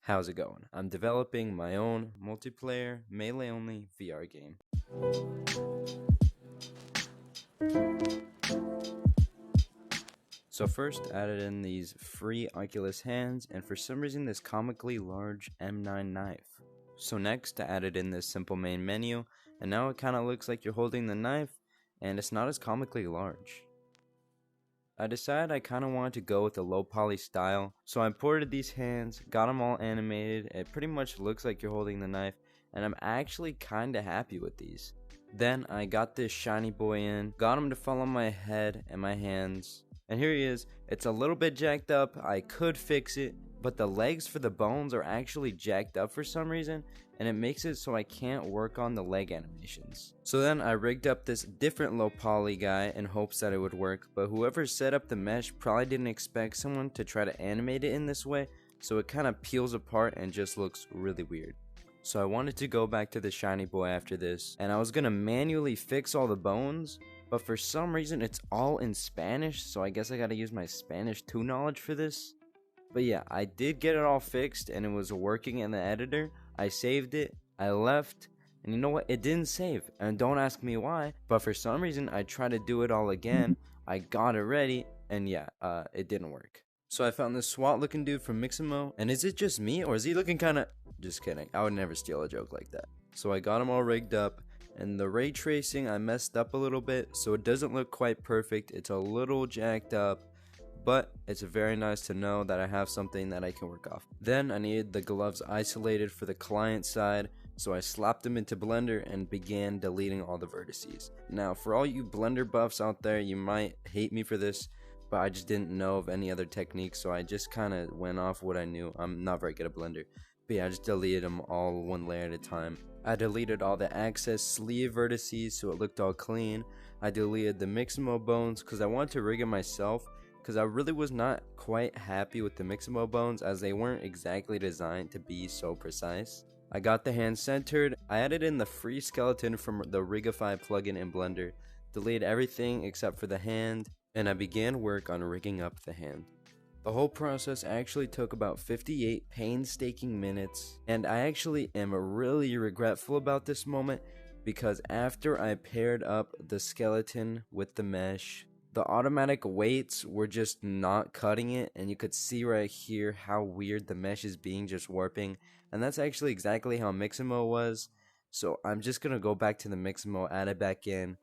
How's it going? I'm developing my own multiplayer, melee only VR game. So first added in these free Oculus hands, and for some reason this comically large M9 knife. So next I added in this simple main menu, and now it kinda looks like you're holding the knife, and it's not as comically large. I decided I kinda wanted to go with a low poly style, so I imported these hands, got them all animated. It pretty much looks like you're holding the knife, and I'm actually kinda happy with these. Then I got this shiny boy in, got him to follow my head and my hands, and here he is. It's a little bit jacked up, I could fix it, but the legs for the bones are actually jacked up for some reason, and it makes it so I can't work on the leg animations. So then I rigged up this different low poly guy in hopes that it would work, but whoever set up the mesh probably didn't expect someone to try to animate it in this way, so it kind of peels apart and just looks really weird. So I wanted to go back to the shiny boy after this, and I was gonna manually fix all the bones, but for some reason it's all in Spanish, so I guess I gotta use my Spanish 2 knowledge for this. But yeah, I did get it all fixed and it was working in the editor. I saved it, I left, and you know what? It didn't save, and don't ask me why, but for some reason I tried to do it all again. I got it ready, and yeah, it didn't work. So I found this SWAT looking dude from Mixamo, and is it just me, or is he looking kinda... Just kidding, I would never steal a joke like that. So I got him all rigged up, and the ray tracing I messed up a little bit, so it doesn't look quite perfect. It's a little jacked up, but it's very nice to know that I have something that I can work off. Then I needed the gloves isolated for the client side, so I slapped them into Blender and began deleting all the vertices. Now for all you Blender buffs out there, you might hate me for this, but I just didn't know of any other techniques, so I just kind of went off what I knew. I'm not very good at Blender, but yeah, I just deleted them all one layer at a time. I deleted all the access sleeve vertices so it looked all clean. I deleted the Mixamo bones because I wanted to rig it myself, because I really was not quite happy with the Mixamo bones as they weren't exactly designed to be so precise. I got the hand centered. I added in the free skeleton from the RigidDecay plugin in Blender, deleted everything except for the hand, and I began work on rigging up the hand. The whole process actually took about 58 painstaking minutes, and I actually am really regretful about this moment because after I paired up the skeleton with the mesh, the automatic weights were just not cutting it, and you could see right here how weird the mesh is being, just warping, and that's actually exactly how Mixamo was. So I'm just gonna go back to the Mixamo, add it back in,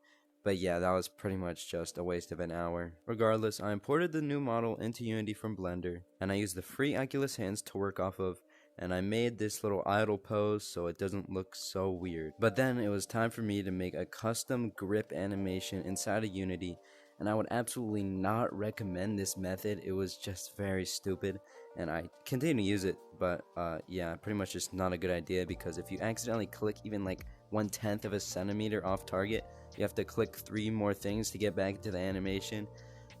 but yeah, that was pretty much just a waste of an hour. Regardless, I imported the new model into Unity from Blender, and I used the free Oculus hands to work off of, and I made this little idle pose so it doesn't look so weird. But then it was time for me to make a custom grip animation inside of Unity, and I would absolutely not recommend this method. It was just very stupid, and I continue to use it, but yeah, pretty much just not a good idea, because if you accidentally click even like 1/10 of a centimeter off target, you have to click 3 more things to get back to the animation.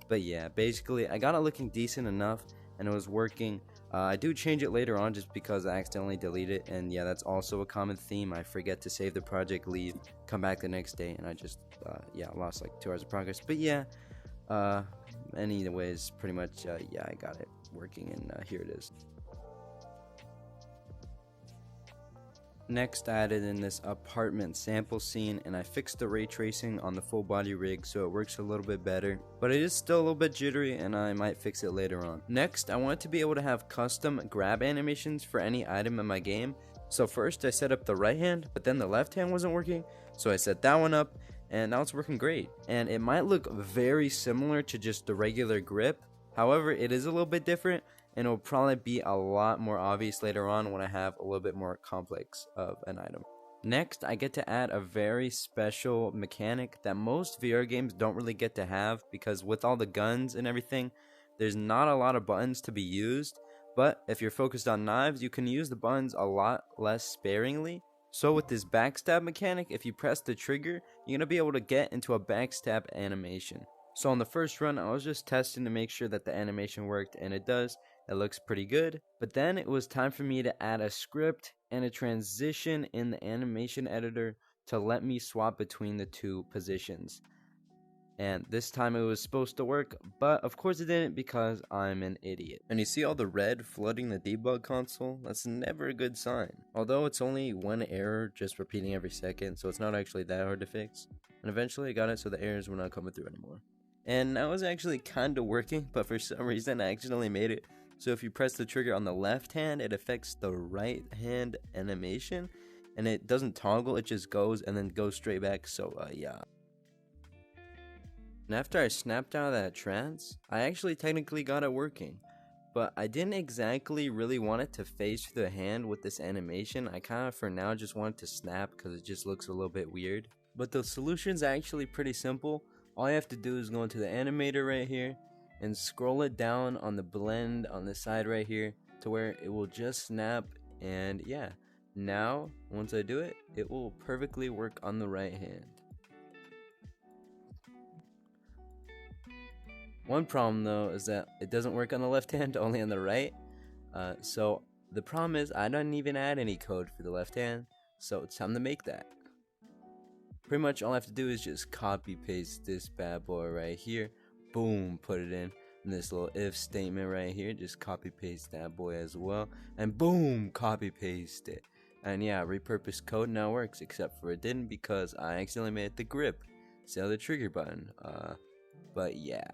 But yeah, basically I got it looking decent enough and it was working. I do change it later on just because I accidentally delete it, and yeah, that's also a common theme. I forget to save the project, leave, come back the next day, and I just yeah, lost like 2 hours of progress. But yeah, anyways, pretty much yeah, I got it working, and here it is. Next, I added in this apartment sample scene, and I fixed the ray tracing on the full body rig so it works a little bit better, but it is still a little bit jittery and I might fix it later on. Next, I wanted to be able to have custom grab animations for any item in my game. So first I set up the right hand, but then the left hand wasn't working, so I set that one up, and now it's working great. And it might look very similar to just the regular grip, however it is a little bit different, and it will probably be a lot more obvious later on when I have a little bit more complex of an item. Next, I get to add a very special mechanic that most VR games don't really get to have, because with all the guns and everything, there's not a lot of buttons to be used, but if you're focused on knives, you can use the buttons a lot less sparingly. So with this backstab mechanic, if you press the trigger, you're going to be able to get into a backstab animation. So on the first run, I was just testing to make sure that the animation worked, and it does. It looks pretty good. But then it was time for me to add a script and a transition in the animation editor to let me swap between the 2 positions. And this time it was supposed to work, but of course it didn't because I'm an idiot. And you see all the red flooding the debug console? That's never a good sign. Although it's only one error just repeating every second, so it's not actually that hard to fix. And eventually I got it so the errors were not coming through anymore. And that was actually kind of working, but for some reason I accidentally made it so if you press the trigger on the left hand, it affects the right hand animation, and it doesn't toggle, it just goes and then goes straight back, so yeah. And after I snapped out of that trance, I actually technically got it working. But I didn't exactly really want it to phase through the hand with this animation. I kind of for now just want it to snap because it just looks a little bit weird. But the solution's actually pretty simple. All you have to do is go into the animator right here and scroll it down on the blend on the side right here to where it will just snap. And yeah, now once I do it, it will perfectly work on the right hand. One problem though is that it doesn't work on the left hand, only on the right. So the problem is I don't even add any code for the left hand, so it's time to make that. Pretty much all I have to do is just copy paste this bad boy right here, boom, put it in this little if statement right here, just copy paste that boy as well, and boom, copy paste it. And yeah, repurposed code now works, except for it didn't because I accidentally made it the grip instead of the trigger button. But yeah.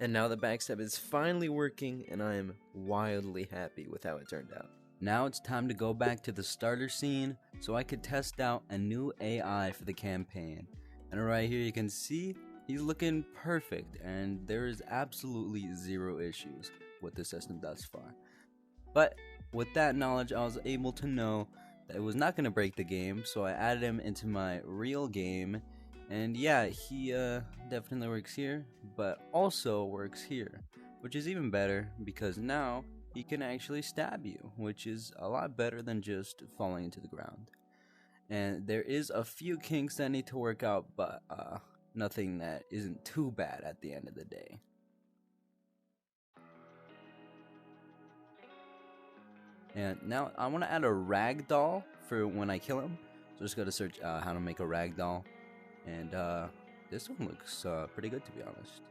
And now the backstep is finally working, and I am wildly happy with how it turned out. Now it's time to go back to the starter scene so I could test out a new AI for the campaign. And right here you can see he's looking perfect, and there is absolutely zero issues with the system thus far. But with that knowledge, I was able to know that it was not going to break the game, so I added him into my real game. And yeah, he definitely works here, but also works here, which is even better because now he can actually stab you, which is a lot better than just falling into the ground. And there is a few kinks that need to work out, but nothing that isn't too bad at the end of the day. And now I want to add a ragdoll for when I kill him. So just go to search how to make a ragdoll. And this one looks pretty good, to be honest.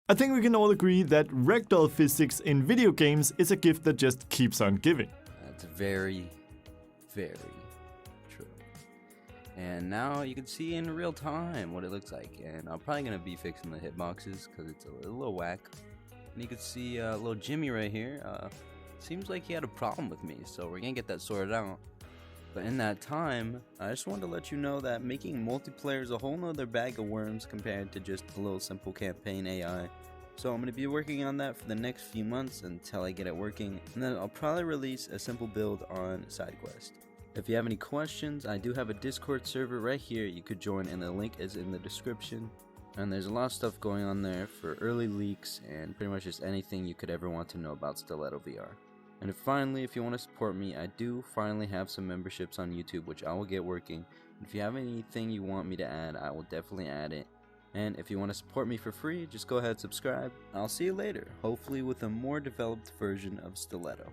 I think we can all agree that ragdoll physics in video games is a gift that just keeps on giving. That's very, very true. And now you can see in real time what it looks like. And I'm probably going to be fixing the hitboxes because it's a little whack. And you can see little Jimmy right here. Seems like he had a problem with me, so we're going to get that sorted out. But in that time, I just wanted to let you know that making multiplayer is a whole nother bag of worms compared to just a little simple campaign AI. So I'm going to be working on that for the next few months until I get it working, and then I'll probably release a simple build on SideQuest. If you have any questions, I do have a Discord server right here you could join, and the link is in the description. And there's a lot of stuff going on there for early leaks and pretty much just anything you could ever want to know about Stiletto VR. And finally, if you want to support me, I do finally have some memberships on YouTube, which I will get working. If you have anything you want me to add, I will definitely add it. And if you want to support me for free, just go ahead and subscribe. I'll see you later, hopefully with a more developed version of Stiletto.